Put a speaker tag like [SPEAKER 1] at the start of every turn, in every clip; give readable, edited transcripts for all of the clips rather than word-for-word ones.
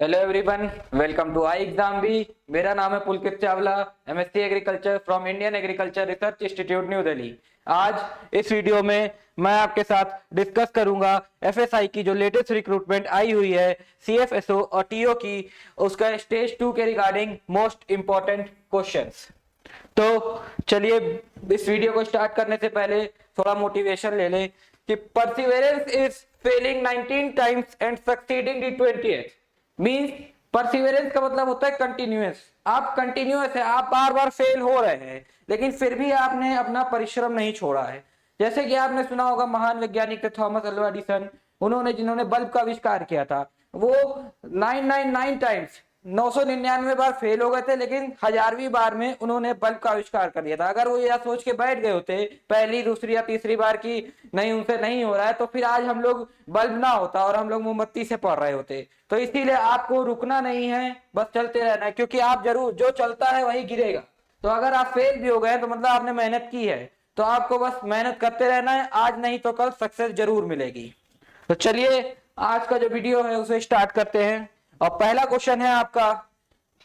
[SPEAKER 1] Hello everyone, welcome to I exam भी। मेरा नाम है Pulkit Chawla, MSc agriculture from Indian Agriculture Research Institute New Delhi. आज इस वीडियो में मैं आपके साथ डिस्कस करूंगा एफएसआई की जो लेटेस्ट रिक्रूटमेंट आई हुई है सीएफएसओ और टीओ की, उसका स्टेज 2 के रिगार्डिंग मोस्ट इंपॉर्टेंट क्वेश्चंस। तो चलिए इस वीडियो को स्टार्ट करने से पहले थोड़ा मोटिवेशन ले लें कि perseverance is failing 19 times and succeeding the 20th। Means perseverance का मतलब होता है कंटिन्यूअस। आप कंटिन्यूअस है, आप बार बार फेल हो रहे हैं लेकिन फिर भी आपने अपना परिश्रम नहीं छोड़ा है। जैसे कि आपने सुना होगा महान वैज्ञानिक थे थॉमस अल्वा एडिसन, उन्होंने जिन्होंने बल्ब का आविष्कार किया था, वो 999 टाइम्स 999 बार फेल हो गए थे लेकिन 1000वीं बार में उन्होंने बल्ब का आविष्कार कर दिया था। अगर वो यह सोच के बैठ गए होते पहली दूसरी या तीसरी बार की नहीं उनसे नहीं हो रहा है तो फिर आज हम लोग बल्ब ना होता और हम लोग मोमबत्ती से पढ़ रहे होते। तो इसीलिए आपको रुकना नहीं है, बस चलते रहना है, क्योंकि आप जरूर जो चलता है वही गिरेगा। तो अगर आप फेल भी हो गए तो मतलब आपने मेहनत की है, तो आपको बस मेहनत करते रहना है, आज नहीं तो कल सक्सेस जरूर मिलेगी। तो चलिए आज का जो वीडियो है उसे स्टार्ट करते हैं। और पहला क्वेश्चन है आपका,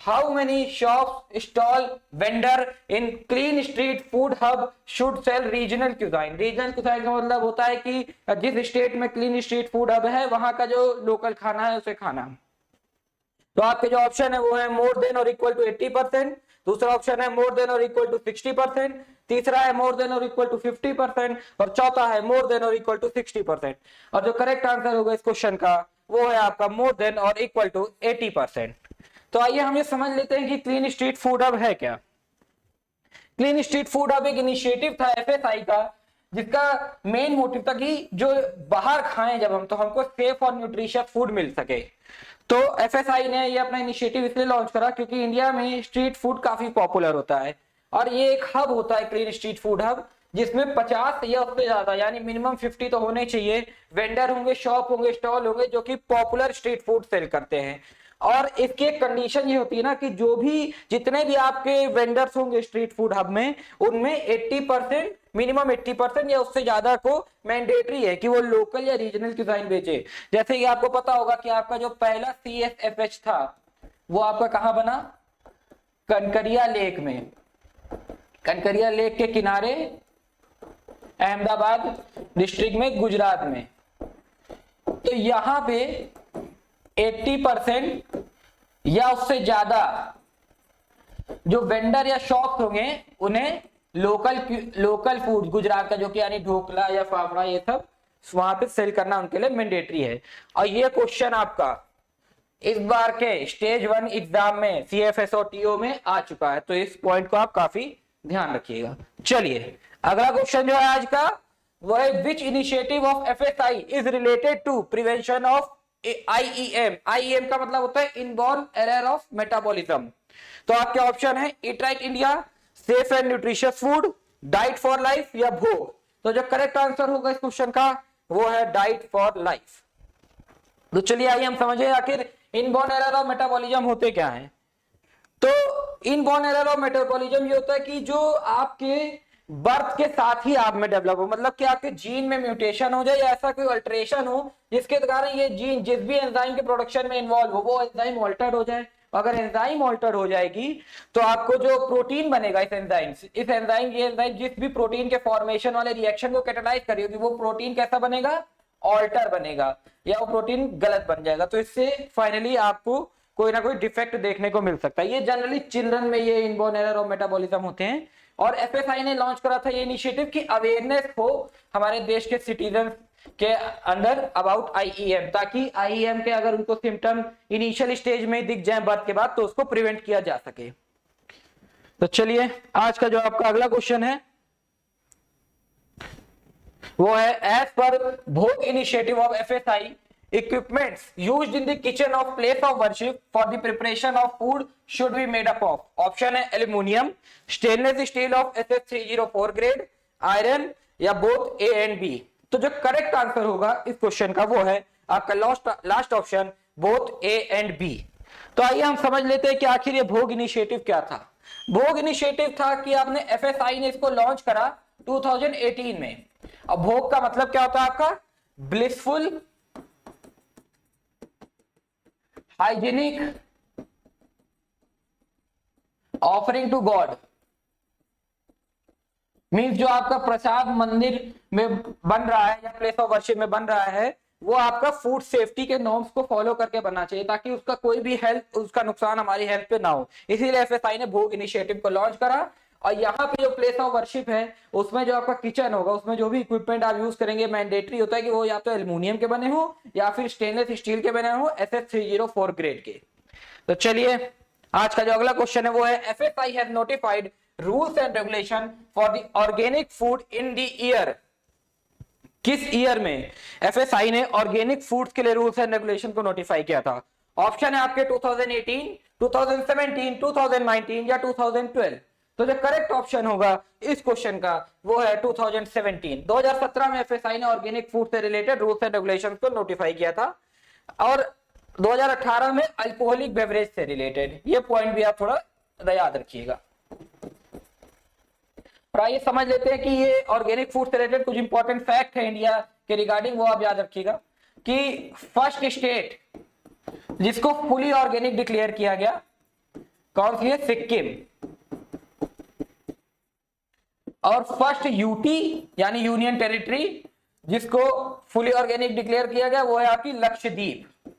[SPEAKER 1] how many shop stall vendor in clean street food hub should sell regional cuisine. Regional cuisine का मतलब होता है कि जिस स्टेट में क्लीन स्ट्रीट फूड हब है वहां का जो लोकल खाना है उसे खाना। तो आपके जो ऑप्शन है वो है मोर देन और इक्वल टू 80%, दूसरा ऑप्शन है मोर देन और इक्वल टू 60%, तीसरा है मोर देन और इक्वल टू 50% और चौथा है मोर देन और इक्वल टू 60%। और जो करेक्ट आंसर होगा इस क्वेश्चन का वो है आपका मोर देन और इक्वल टू 80%। तो आइए हम ये समझ लेते हैं कि क्लीन स्ट्रीट फूड हब है क्या। क्लीन स्ट्रीट फूड हब एक इनिशिएटिव था एफएसआई का, जिसका मेन मोटिव था कि जो बाहर खाएं जब हम तो हमको सेफ और न्यूट्रिशियस फूड मिल सके। तो एफएसआई ने ये अपना इनिशिएटिव इसलिए लॉन्च करा क्योंकि इंडिया में स्ट्रीट फूड काफी पॉपुलर होता है और ये एक हब होता है क्लीन स्ट्रीट फूड हब, जिसमें 50 या उससे ज्यादा यानी मिनिमम 50 तो होने चाहिए वेंडर होंगे, शॉप होंगे, स्टॉल होंगे जो कि पॉपुलर स्ट्रीट फूड सेल करते हैं। और इसकी एक कंडीशन ये होती है ना कि जो भी जितने भी आपके वेंडर्स होंगे स्ट्रीट फूड हब में, उनमें 80% मिनिमम 80% या उससे ज्यादा को मैंडेटरी है कि वो लोकल या रीजनल क्यूजाइन बेचे। जैसे कि आपको पता होगा कि आपका जो पहला सीएसएफएच था वो आपका कहां बना, कनकरिया लेक में, कनकरिया लेक के किनारे अहमदाबाद डिस्ट्रिक्ट में गुजरात में। तो यहां पे 80% या उससे ज्यादा जो वेंडर या शॉप होंगे उन्हें लोकल फूड गुजरात का जो कि यानी ढोकला या फाफड़ा ये सब वहां पे सेल करना उनके लिए मैंडेटरी है। और ये क्वेश्चन आपका इस बार के स्टेज 1 एग्जाम में सीएफएसओ टीओ में आ चुका है, तो इस पॉइंट को आप काफी ध्यान रखिएगा। चलिए अगला क्वेश्चन जो है आज का वो है, which initiative of FSI is related to prevention of IEM. IEM का मतलब होता है इनबॉर्न एरर ऑफ मेटाबॉलिज्म। तो आपके ऑप्शन है eat right India, safe and nutritious food, diet for life या भोग। तो जो करेक्ट आंसर होगा इस क्वेश्चन का वो है डाइट फॉर लाइफ। तो चलिए आइए हम समझे आखिर इनबॉर्न एरर ऑफ मेटाबॉलिज्म होते क्या है। तो इनबॉर्न एरर ऑफ मेटाबॉलिज्म ये होता है कि जो आपके बर्थ के साथ ही आप में डेवलप हो, मतलब कि आपके जीन में म्यूटेशन हो जाए या ऐसा कोई अल्टरेशन हो जिसके कारण ये जीन जिस भी एंजाइम के प्रोडक्शन में इन्वॉल्व हो वो एंजाइम ऑल्टर्ड हो जाए। अगर एंजाइम ऑल्टर्ड हो जाएगी तो आपको जो प्रोटीन बनेगा इस एंजाइम ये एंजाइम जिस भी प्रोटीन के फॉर्मेशन वाले रिएक्शन को कैटालाइज करेगी वो प्रोटीन कैसा बनेगा, ऑल्टर बनेगा या वो प्रोटीन गलत बन जाएगा। तो इससे फाइनली आपको कोई ना कोई डिफेक्ट देखने को मिल सकता है। ये जनरली चिल्ड्रन में ये इनबॉर्न एरर ऑफ मेटाबॉलिज्म होते हैं। और एफएसआई ने लॉन्च करा था ये इनिशिएटिव कि अवेयरनेस हो हमारे देश के सिटीजन के अंदर अबाउट आईईएम, ताकि आईईएम के अगर उनको सिम्टम इनिशियल स्टेज में दिख जाए बर्थ के बाद तो उसको प्रिवेंट किया जा सके। तो चलिए आज का जो आपका अगला क्वेश्चन है वो है, एज पर भोग initiative of FSI equipments used in the kitchen of place of worship for the preparation of food should be made up of। Option है aluminium, stainless steel of SF304 grade, iron या both A and B. तो जो correct answer होगा इस question का वो है आपका last option both A and B. तो आइए हम समझ लेते हैं कि आखिर ये भोग इनिशिएटिव क्या था। भोग इनिशिएटिव था कि आपने एफएसआई ने इसको लॉन्च करा 2018 में। अब भोग का मतलब क्या होता है आपका, blissful hygienic offering to God means जो आपका प्रसाद मंदिर में बन रहा है या प्लेस ऑफ वर्शिप में बन रहा है वो आपका फूड सेफ्टी के नॉर्म्स को फॉलो करके बनना चाहिए ताकि उसका कोई भी हेल्थ उसका नुकसान हमारी हेल्थ पे ना हो। इसीलिए एफएसआई ने भोग इनिशिएटिव को लॉन्च करा। और यहाँ पे जो प्लेस ऑफ वर्शिप है उसमें जो आपका किचन होगा उसमें जो भी इक्विपमेंट आप यूज करेंगे मैंडेटरी होता है कि वो या तो एल्यूमिनियम के बने हो या फिर स्टेनलेस स्टील के बने हो SS304 ग्रेड के। तो चलिए आज का जो अगला क्वेश्चन है वो है FSI has notified rules and regulation for the organic food in the year. किस ईयर में एफएसआई ने ऑर्गेनिक फूड्स के लिए रूल्स एंड रेगुलेशन को नोटिफाई किया था? ऑप्शन है आपके 2018, 2017, 2019 या 2012। तो जो करेक्ट ऑप्शन होगा इस क्वेश्चन का वो है 2017। 2017 में एफएसआई ने ऑर्गेनिक फूड से रिलेटेड रूल्स एंड रेगुलेशंस को नोटिफाई किया था और 2018 में अल्कोहलिक बेवरेज से रिलेटेड। ये पॉइंट भी आप थोड़ा याद रखिएगा। और आइए समझ लेते हैं कि ये ऑर्गेनिक फूड से रिलेटेड कुछ इंपॉर्टेंट फैक्ट है इंडिया के रिगार्डिंग, वो आप याद रखिएगा कि फर्स्ट स्टेट जिसको फुली ऑर्गेनिक डिक्लेयर किया गया कौन सी है? सिक्किम। और फर्स्ट यूटी यानी यूनियन टेरिटरी जिसको फुली ऑर्गेनिक डिक्लेयर किया गया वो है आपकी लक्षद्वीप।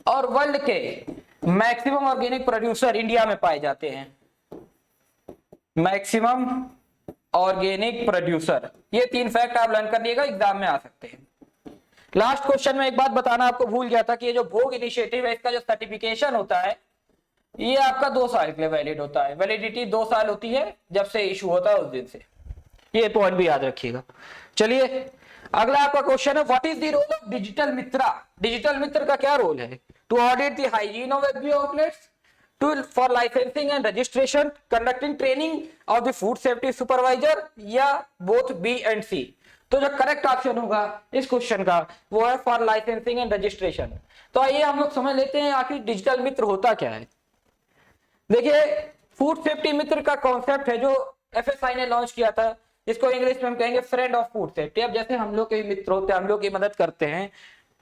[SPEAKER 1] और वर्ल्ड के मैक्सिमम ऑर्गेनिक प्रोड्यूसर इंडिया में पाए जाते हैं। मैक्सिमम ऑर्गेनिक प्रोड्यूसर, ये 3 फैक्ट आप लर्न कर लिएगा, एग्जाम में आ सकते हैं। लास्ट क्वेश्चन में एक बात बताना आपको भूल गया था कि ये जो भोग इनिशिएटिव है इसका जो सर्टिफिकेशन होता है ये आपका 2 साल के लिए वैलिड होता है। वैलिडिटी 2 साल होती है जब से इशू होता है उस दिन से। ये पॉइंट भी याद रखिएगा। चलिए अगला आपका क्वेश्चन है what is the role of digital Mitra. Digital Mitra का क्या रोल है? To audit the hygiene of FBO outlets, for licensing and registration, conducting training of the food safety supervisor या both B and C। तो जो correct option होगा इस question का वो है फॉर लाइसेंसिंग एंड रजिस्ट्रेशन। तो आइए हम लोग समझ लेते हैं आखिर डिजिटल मित्र होता क्या है। देखिए फूड सेफ्टी मित्र का कॉन्सेप्ट है जो एफएसआई ने लॉन्च किया था, जिसको इंग्लिश में हम कहेंगे फ्रेंड ऑफ फूड सेफ्टी। अब जैसे हम लोग के मित्र होते हैं, हम लोग की मदद करते हैं,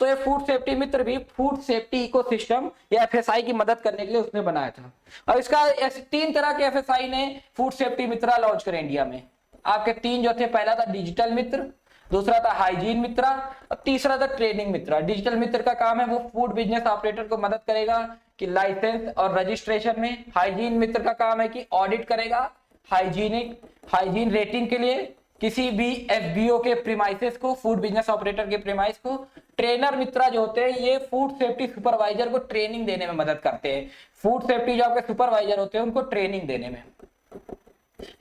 [SPEAKER 1] तो ये फूड सेफ्टी मित्र भी फूड सेफ्टी इकोसिस्टम या एफएसआई की मदद करने के लिए उसने बनाया था। और इसका ऐसे 3 तरह के एफएसआई ने फूड सेफ्टी मित्र लॉन्च करे इंडिया में। आपके 3 जो थे, पहला था डिजिटल मित्र, दूसरा था हाइजीन मित्रा और तीसरा था ट्रेनिंग मित्रा। डिजिटल मित्र का काम है वो फूड बिजनेस ऑपरेटर को मदद करेगा कि लाइसेंस और रजिस्ट्रेशन में। हाइजीन मित्र का काम है कि ऑडिट करेगा हाइजीन रेटिंग के लिए किसी भी एफबीओ के प्रीमाइसेस को, फूड बिजनेस ऑपरेटर के प्रीमाइस को। ट्रेनर मित्रा जो होते हैं ये फूड सेफ्टी सुपरवाइजर को ट्रेनिंग देने में मदद करते हैं। फूड सेफ्टी जो आपके सुपरवाइजर होते हैं उनको ट्रेनिंग देने में,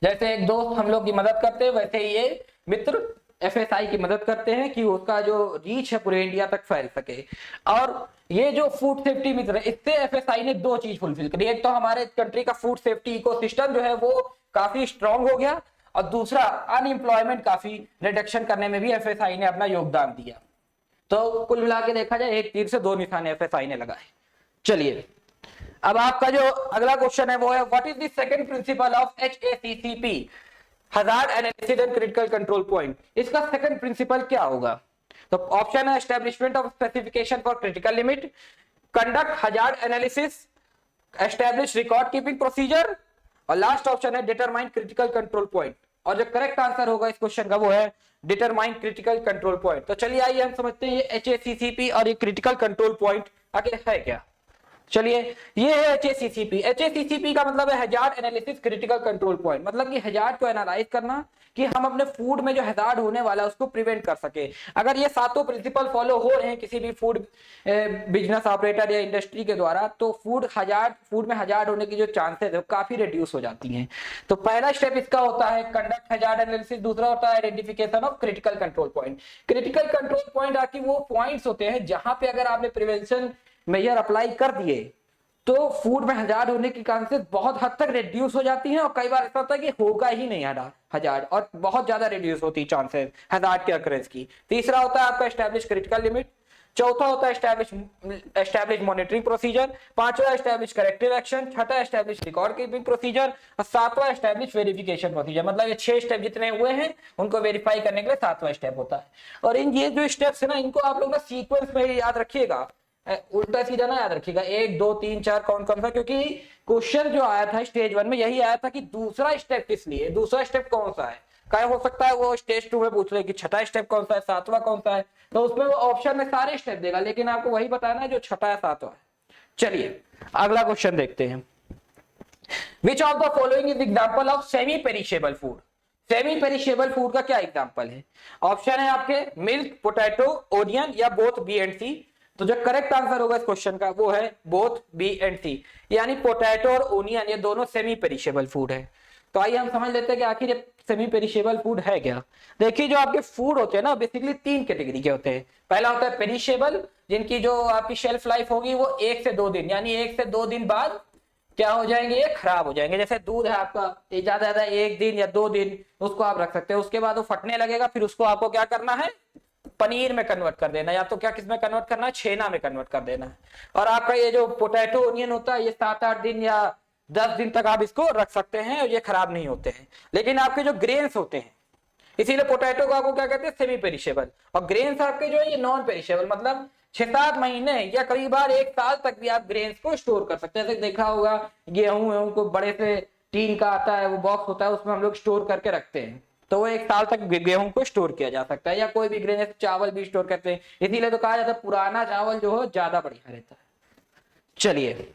[SPEAKER 1] जैसे एक दोस्त हम लोग की मदद करते हैं वैसे ही ये मित्र एफएसआई की मदद करते हैं कि उसका जो रीच है पूरे इंडिया तक फैल सके। और ये जो फूड सेफ्टी मित्र है इससे एफएसआई ने 2 चीज फुलफिल करी। एक तो हमारे कंट्री का फूड सेफ्टी इकोसिस्टम जो है वो काफी स्ट्रांग हो गया और दूसरा अनएम्प्लॉयमेंट काफी रिडक्शन करने में भी एफएसआई ने अपना योगदान दिया। तो कुल मिला के देखा जाए एक तीर से 2 निशाने एफएसआई ने लगाए। चलिए अब आपका जो अगला क्वेश्चन है वो है what is the second principle of HACCP, hazard analysis and critical control point. इसका सेकंड प्रिंसिपल क्या होगा? तो ऑप्शन है establishment of specification for critical limit, conduct hazard analysis, establish record keeping procedure और लास्ट ऑप्शन है determine critical control point. और जो correct answer होगा इस क्वेश्चन का वो है डिटरमाइन क्रिटिकल कंट्रोल पॉइंट। तो चलिए आइए हम समझते हैं ये HACCP और ये क्रिटिकल कंट्रोल पॉइंट आखिर है क्या। चलिए ये है HACCP। HACCP का मतलब है hazard analysis critical control point, मतलब कि हजार्ड को एनालाइज करना कि हम अपने फूड में जो हजार्ड होने वाला है उसको प्रिवेंट कर सके। अगर ये 7 प्रिंसिपल फॉलो हो रहे हैं किसी भी फूड बिजनेस ऑपरेटर या इंडस्ट्री के द्वारा तो फूड में हजार्ड होने की जो चांसेस है काफी रिड्यूस हो जाती हैं। तो पहला स्टेप इसका होता है कंडक्ट हजार्ड एनालिसिस, दूसरा होता है identification of critical control point. Critical control point आके वो पॉइंट्स होते हैं जहां पे अगर आपने प्रिवेंशन मेजर अप्लाई कर दिए तो फूड में हजार्ड होने की चांसेस बहुत हद तक रिड्यूस हो जाती हैं और कई बार ऐसा होता है कि होगा ही नहीं हजार्ड और बहुत ज्यादा रिड्यूस होती है चांसेस हजार्ड के अकरेंस की। तीसरा होता है आपका एस्टैब्लिश क्रिटिकल लिमिट, चौथा होता है एस्टैब्लिश मॉनिटरिंग प्रोसीजर, पांचवा एस्टैब्लिश करेक्टिव एक्शन, छठा एस्टैब्लिश रिकॉर्ड कीपिंग प्रोसीजर और सातवां एस्टैब्लिश वेरिफिकेशन प्रोसीजर। मतलब ये 6 स्टेप जितने हुए हैं उनको वेरीफाई करने के लिए 7वां स्टेप होता है। और इन ये जो स्टेप्स है ना इनको आप लोग ना सीक्वेंस में याद रखिएगा। उल्टा सीधा ना याद रखिएगा, 1 2 3 4 कौन कौन सा, क्योंकि क्वेश्चन जो आया था स्टेज 1 में यही आया था कि दूसरा स्टेप किस लिए, दूसरा स्टेप कौन सा है। क्या हो सकता है वो स्टेज 2 में पूछ रहे कि छठा स्टेप कौन सा है, सातवां कौन सा है, तो उसमें वो ऑप्शन में सारे स्टेप देगा, लेकिन आपको वही बताना है जो छठा है सातवां है। चलिए अगला क्वेश्चन देखते हैं। Which of the following is example of semi perishable food. Semi perishable food का क्या एग्जांपल है? ऑप्शन है आपके मिल्क, पोटैटो, ओनियन या बोथ बी एंड सी। तो जो करेक्ट आंसर होगा इस क्वेश्चन का वो है बोथ बी एंड सी, यानी पोटैटो और ओनियन ये दोनों सेमी पेरिशेबल फूड है। तो आइए हम समझ लेते हैं कि आखिर ये सेमी पेरिशेबल फूड है क्या। देखिए जो आपके फूड होते हैं ना बेसिकली 3 कैटेगरी के होते हैं। पहला होता है पेरिशेबल, जिनकी जो आपकी शेल्फ लाइफ होगी वो 1 से 2 दिन, यानी 1 से 2 दिन बाद क्या हो जाएंगे, ये खराब हो जाएंगे। जैसे दूध है आपका, ज्यादा ज्यादा 1 दिन या 2 दिन उसको आप रख सकते हैं, उसके बाद वो फटने लगेगा, फिर उसको आपको क्या करना है, पनीर में कन्वर्ट कर देना, या तो क्या किसमें कन्वर्ट करना है, छेना में कन्वर्ट कर देना है। और आपका ये जो पोटैटो ओनियन होता है ये 7-8 दिन या 10 दिन तक आप इसको रख सकते हैं और ये खराब नहीं होते हैं। लेकिन आपके जो ग्रेन्स होते हैं, इसीलिए पोटैटो को आपको क्या कहते हैं, सेमी पेरिशेबल, और ग्रेन्स आपके जो है ये नॉन पेरिशेबल, मतलब 6-7 महीने या करीब 1 साल तक भी आप ग्रेन्स को स्टोर कर सकते हैं। जैसे देखा होगा गेहूं को बड़े से टीन का आता है, वो बॉक्स होता है, उसमें हम लोग स्टोर करके रखते हैं, तो वो 1 साल तक गेहूं को स्टोर किया जा सकता है, या कोई भी ग्रेन, चावल भी स्टोर करते हैं। इसीलिए तो कहा जाता है पुराना चावल जो हो ज्यादा बढ़िया रहता है। चलिए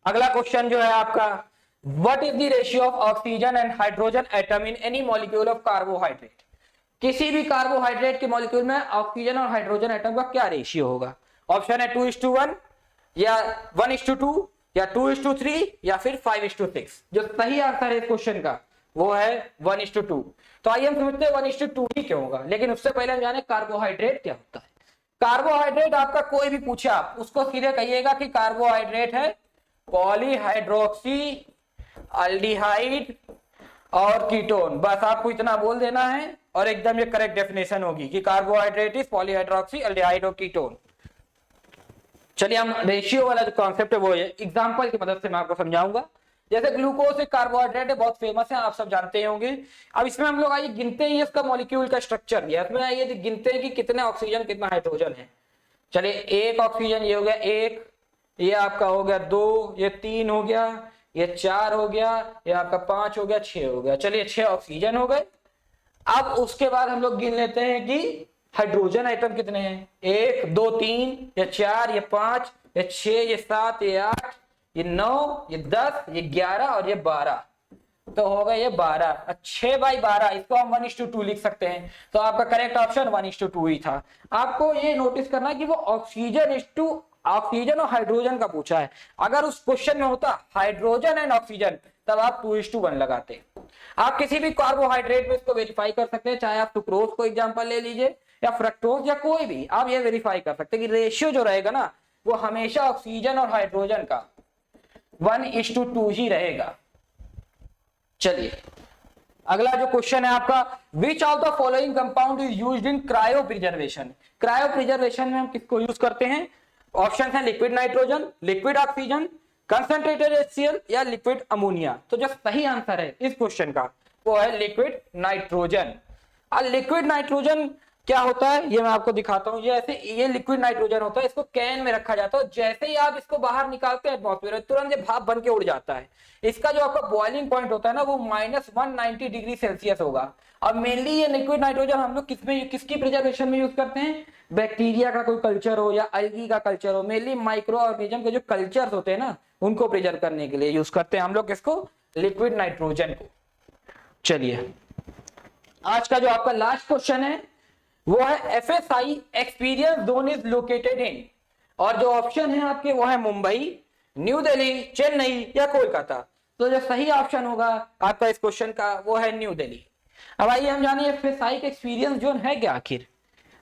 [SPEAKER 1] अगला क्वेश्चन जो है आपका, what is the ratio of oxygen and hydrogen atom in any molecule of carbohydrate. किसी भी कार्बोहाइड्रेट के मॉलिक्यूल में ऑक्सीजन और हाइड्रोजन एटम का क्या रेशियो होगा? ऑप्शन है 2:1 या 1:2 या 2:3 या फिर 5:6। जो सही आंसर है इस क्वेश्चन का वो है 1:2। तो आइए हम समझते हैं 1:2 ही क्यों होगा, लेकिन उससे पहले हम जाने कार्बोहाइड्रेट क्या होता है। कार्बोहाइड्रेट आपका कोई भी पूछे आप उसको सीधे कहिएगा कि कार्बोहाइड्रेट है पॉलीहाइड्रोक्सी अल्डिहाइड और कीटोन, बस आपको इतना बोल देना है और एकदम ये करेक्ट डेफिनेशन होगी कि कार्बोहाइड्रेट इज पॉलीहाइड्रोक्सी अल्डिहाइड और कीटोन। चलिए हम रेशियो वाला जो कॉन्सेप्ट है वो है एग्जांपल की मदद से मैं आपको समझाऊंगा। जैसे ग्लूकोज एक कार्बोहाइड्रेट है, बहुत फेमस है, आप सब जानते होंगे। अब इसमें हम लोग आइए गिनते हैं इसका मॉलिक्यूल का स्ट्रक्चर दिया, इसमें आइए गिनते हैं कि कितने ऑक्सीजन कितना हाइड्रोजन है। चलिए 1 ऑक्सीजन ये हो गया 1, ये आपका हो गया 2, ये 3 हो गया, ये 4 हो गया, ये आपका 5 हो गया, 6 हो गया। चलिए 6 ऑक्सीजन हो गए। अब उसके बाद हम लोग गिन लेते हैं कि हाइड्रोजन आइटम कितने हैं, 1 2 3 ये 4 ये 5 ये 6 ये 7 ये 8 ये 9 ये 10 ये 11 और ये 12, तो होगा ये 12। 6/12 इसको हम 1:2 लिख सकते हैं, तो आपका करेक्ट ऑप्शन 1:2 ही था। आपको ये नोटिस करना कि वो ऑक्सीजन और हाइड्रोजन का पूछा है। अगर उस क्वेश्चन में होता हाइड्रोजन एंड ऑक्सीजन तब आप 2:1 लगाते। आप किसी भी कार्बोहाइड्रेट में इसको वेरीफाई कर सकते हैं, चाहे आप सुक्रोज को एग्जांपल ले लीजिए या फ्रक्टोज या कोई भी, आप ये वेरीफाई कर सकते हैं कि रेशियो जो रहेगा ना वो हमेशा ऑक्सीजन और हाइड्रोजन का 1:2 ही रहेगा। चलिए अगला जो क्वेश्चन है आपका, which of the following compound is used in cryo preservation. Cryo preservation में हम किसको यूज करते हैं? ऑप्शन है liquid nitrogen, liquid oxygen, concentrated HCl या लिक्विड अमोनिया। तो जो सही आंसर है इस क्वेश्चन का वो है लिक्विड नाइट्रोजन। और लिक्विड नाइट्रोजन क्या होता है ये मैं आपको दिखाता हूं। ये लिक्विड नाइट्रोजन होता है, इसको कैन में रखा जाता है, जैसे ही आप इसको बाहर निकालते हैं एटमॉस्फेयर में तुरंत ये भाप बन के उड़ जाता है। इसका जो आपका बॉइलिंग पॉइंट होता है ना वो -190 डिग्री सेल्सियस होगा। अब मेनली ये लिक्विड नाइट्रोजन हम लोग किसकी प्रिजर्वेशन में यूज करते हैं? बैक्टीरिया का कोई कल्चर हो या अल्गी का कल्चर हो, मेनली माइक्रो ऑर्गेनिज्म के जो कल्चर्स होते हैं ना उनको प्रिजर्व करने के लिए यूज करते हैं हम लोग किसको? लिक्विड नाइट्रोजन को। चलिए आज का जो आपका लास्ट क्वेश्चन है वो है FSI experience zone is located in, और जो ऑप्शन है आपके वो है मुंबई, न्यू दिल्ली, चेन्नई या कोलकाता। तो जो सही ऑप्शन होगा आपका इस क्वेश्चन का वो है न्यू दिल्ली। अब आइए हम जानिए FSI का एक्सपीरियंस जोन है क्या आखिर।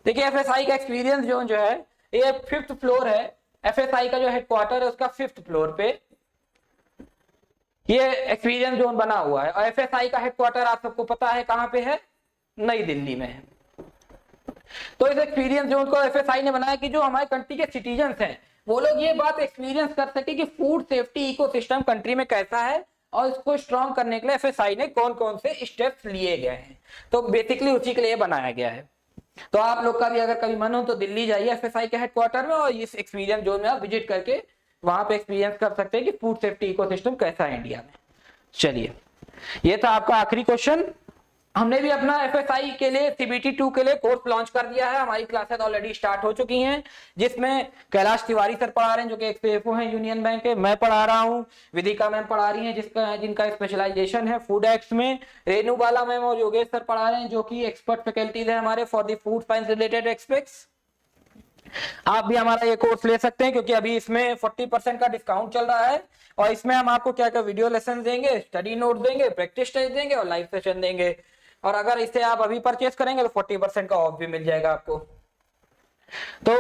[SPEAKER 1] देखिए FSI का एक्सपीरियंस जोन जो है ये 5th फ्लोर है। FSI का जो हेडक्वार्टर है उसका 5th फ्लोर पे ये एक्सपीरियंस जोन बना हुआ है। और FSI का हेडक्वार्टर आप सबको पता है कहां पे है? नई दिल्ली में है। तो इस एक्सपीरियंस जोन को FSI ने बनाया कि जो हमारे कंट्री के सिटीजन्स हैं वो लोग ये बात एक्सपीरियंस कर सके कि फूड सेफ्टी इकोसिस्टम कंट्री में कैसा है और इसको स्ट्रॉन्ग करने के लिए FSI ने कौन कौन से स्टेप्स लिए गए हैं। तो बेसिकली उसी के लिए बनाया गया है। तो आप लोग का भी अगर कभी मन हो तो दिल्ली जाइए एफएसआई के हेडक्वार्टर में, और इस एक्सपीरियंस जोन में आप विजिट करके वहां पे एक्सपीरियंस कर सकते हैं कि फूड सेफ्टी इकोसिस्टम कैसा है इंडिया में। चलिए, ये था आपका आखिरी क्वेश्चन। हमने भी अपना एफएसआई के लिए सीबीटी 2 के लिए कोर्स लॉन्च कर दिया है। हमारी क्लासेस ऑलरेडी स्टार्ट हो चुकी हैं, जिसमें कैलाश तिवारी सर पढ़ा रहे हैं जो कि एक सीएफओ हैं यूनियन बैंक के, मैं पढ़ा रहा हूं, विदिका मैम पढ़ा रही हैं जिनका स्पेशलाइजेशन है फूड एक्ट्स में, रेनू बाला मैम और योगेश सर पढ़ा रहे हैं जो कि एक्सपर्ट फैकल्टीज है हमारे for the food science related aspects. आप भी हमारा ये कोर्स ले सकते हैं क्योंकि अभी इसमें 40% का डिस्काउंट चल रहा है, और इसमें हम आपको क्या क्या वीडियो लेसन देंगे, स्टडी नोट देंगे, प्रैक्टिस टेस्ट देंगे और लाइव सेशन देंगे। और अगर इसे आप अभी परचेस करेंगे तो 40% का ऑफ भी मिल जाएगा आपको। तो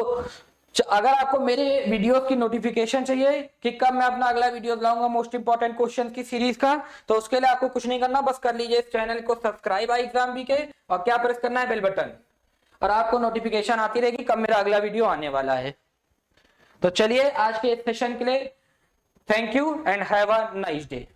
[SPEAKER 1] अगर आपको मेरे वीडियोस की नोटिफिकेशन चाहिए कि कब मैं अपना अगला वीडियो लाऊंगा मोस्ट इंपॉर्टेंट क्वेश्चन की सीरीज का, तो उसके लिए आपको कुछ नहीं करना, बस कर लीजिए इस चैनल को सब्सक्राइब iExamB के, और क्या प्रेस करना है, बेल बटन, और आपको नोटिफिकेशन आती रहेगी कब मेरा अगला वीडियो आने वाला है। तो चलिए आज के इस सेशन के लिए thank you and have a nice day.